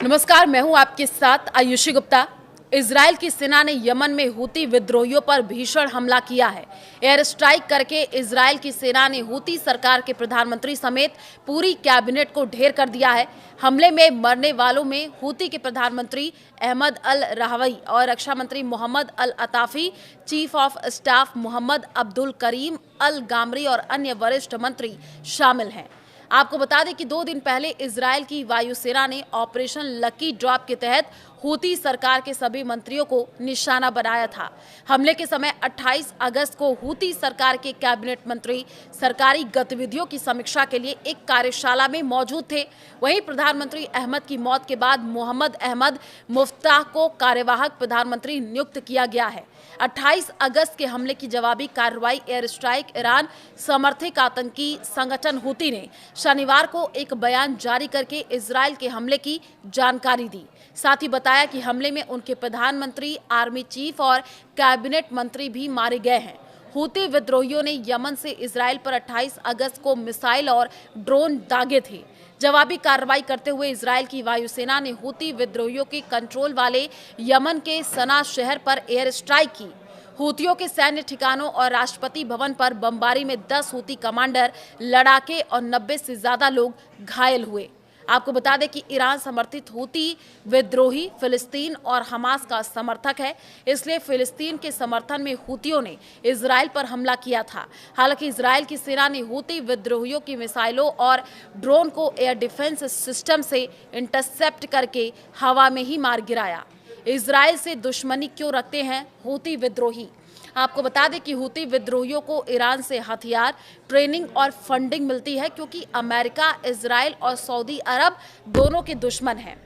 नमस्कार, मैं हूं आपके साथ आयुषी गुप्ता। इजराइल की सेना ने यमन में हूती विद्रोहियों पर भीषण हमला किया है। एयर स्ट्राइक करके इजराइल की सेना ने हूती सरकार के प्रधानमंत्री समेत पूरी कैबिनेट को ढेर कर दिया है। हमले में मरने वालों में हूती के प्रधानमंत्री अहमद अल राहवी और रक्षा मंत्री Mohammed al Atifi, chief of staff Mohammed Abdul Karim al Ghamari और अन्य वरिष्ठ मंत्री शामिल हैं। आपको बता दें कि 2 दिन पहले इजराइल की वायुसेना ने ऑपरेशन लकी ड्रॉप के तहत हूती सरकार के सभी मंत्रियों को निशाना बनाया था। हमले के समय 28 अगस्त को हूती सरकार के कैबिनेट मंत्री सरकारी गतिविधियों की समीक्षा के लिए एक कार्यशाला में मौजूद थे। वहीं प्रधानमंत्री अहमद की मौत के बाद मोहम्मद अहमद मुफ्ताह को कार्यवाहक प्रधानमंत्री नियुक्त किया गया है। 28 अगस्त के हमले की जवाबी कार्रवाई एयर स्ट्राइक ईरान समर्थित आतंकी संगठन हूती ने शनिवार को एक बयान जारी करके इजराइल के हमले की जानकारी दी। साथ ही बताया कि हमले में उनके प्रधानमंत्री, आर्मी चीफ और कैबिनेट मंत्री भी मारे गए हैं। हूती विद्रोहियों ने यमन से इजराइल पर 28 अगस्त को मिसाइल और ड्रोन दागे थे। जवाबी कार्रवाई करते हुए इजराइल की वायुसेना ने हूती विद्रोहियों के कंट्रोल वाले यमन के सना शहर पर एयर स्ट्राइक की। हूतियों के सैन्य ठिकानों और राष्ट्रपति भवन पर बमबारी में 10 हूती कमांडर, लड़ाके और 90 से ज्यादा लोग घायल हुए। आपको बता दें कि ईरान समर्थित हूती विद्रोही फिलिस्तीन और हमास का समर्थक है, इसलिए फिलिस्तीन के समर्थन में हूतियों ने इजराइल पर हमला किया था। हालांकि इजराइल की सेना ने हूती विद्रोहियों की मिसाइलों और ड्रोन को एयर डिफेंस सिस्टम से इंटरसेप्ट करके हवा में ही मार गिराया। इजराइल से दुश्मनी क्यों रखते हैं हूती विद्रोही? आपको बता दें कि हूती विद्रोहियों को ईरान से हथियार, ट्रेनिंग और फंडिंग मिलती है, क्योंकि अमेरिका, इजराइल और सऊदी अरब दोनों के दुश्मन हैं।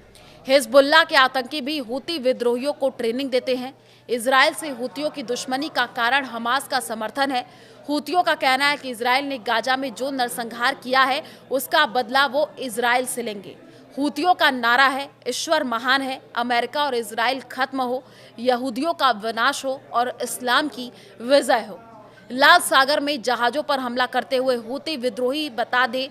हिजबुल्लाह के आतंकी भी हूती विद्रोहियों को ट्रेनिंग देते हैं। इजराइल से हूतियों की दुश्मनी का कारण हमास का समर्थन है। हूतियों का कहना है कि इजराइल ने गाजा में जो नरसंहार किया है, उसका बदला वो इजराइल से लेंगे। हूतियों का नारा है, ईश्वर महान है, अमेरिका और इजराइल खत्म हो, यहूदियों का विनाश हो और इस्लाम की विजय हो। लाल सागर में जहाजों पर हमला करते हुए हूती विद्रोही, बता दें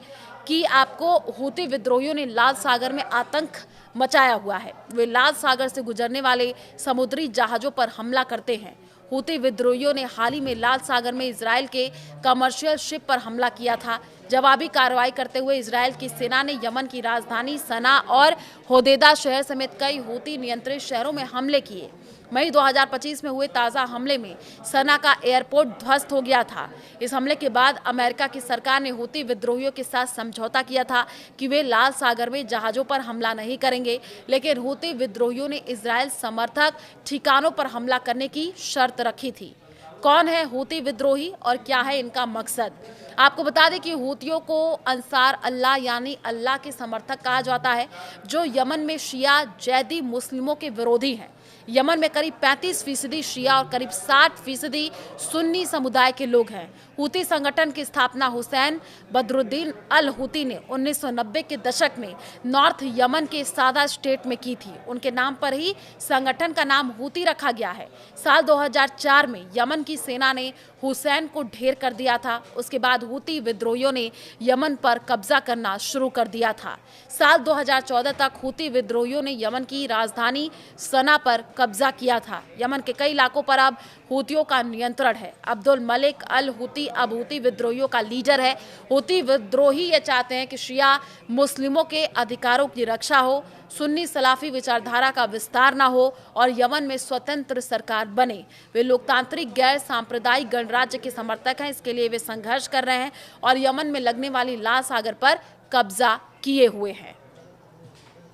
कि आपको हूती विद्रोहियों ने लाल सागर में आतंक मचाया हुआ है। वे लाल सागर से गुजरने वाले समुद्री जहाजों पर हमला करते हैं। हूती विद्रोहियों ने हाल ही में लाल सागर में इजराइल के कमर्शियल शिप पर हमला किया था। जवाबी कार्रवाई करते हुए इजराइल की सेना ने यमन की राजधानी सना और होदेदा शहर समेत कई हूती नियंत्रित शहरों में हमले किए। मई 2025 में हुए ताज़ा हमले में सना का एयरपोर्ट ध्वस्त हो गया था। इस हमले के बाद अमेरिका की सरकार ने हूती विद्रोहियों के साथ समझौता किया था कि वे लाल सागर में जहाज़ों पर हमला नहीं करेंगे, लेकिन हूती विद्रोहियों ने इजराइल समर्थक ठिकानों पर हमला करने की शर्त रखी थी। कौन है हूती विद्रोही और क्या है इनका मकसद? आपको बता दें कि हूतियों को अंसार अल्लाह यानी अल्लाह के समर्थक कहा जाता है, जो यमन में शिया जैदी मुस्लिमों के विरोधी हैं। यमन में करीब 35% शिया और करीब 60% सुन्नी समुदाय के लोग हैं। हूती संगठन की स्थापना हुसैन बदरुद्दीन अल हूती ने 1990 के दशक में नॉर्थ यमन के सादा स्टेट में की थी। उनके नाम पर ही संगठन का नाम हूती रखा गया है। साल 2004 में यमन की सेना ने हुसैन को ढेर कर दिया था। उसके बाद हूती विद्रोहियों ने यमन पर कब्जा करना शुरू कर दिया था। साल 2014 तक हूती विद्रोहियों ने यमन की राजधानी सना पर कब्जा किया था। यमन के कई इलाकों पर अब हूतियों का नियंत्रण है। अब्दुल मलिक अल हूती अब हूती विद्रोहियों का लीडर है। हूती विद्रोही ये चाहते हैं कि शिया मुस्लिमों के अधिकारों की रक्षा हो, सुन्नी सलाफी विचारधारा का विस्तार न हो और यमन में स्वतंत्र सरकार बने। वे लोकतांत्रिक गैर सांप्रदायिक गणराज्य के समर्थक हैं। इसके लिए वे संघर्ष कर रहे हैं और यमन में लगने वाली लाल सागर पर कब्जा किए हुए हैं।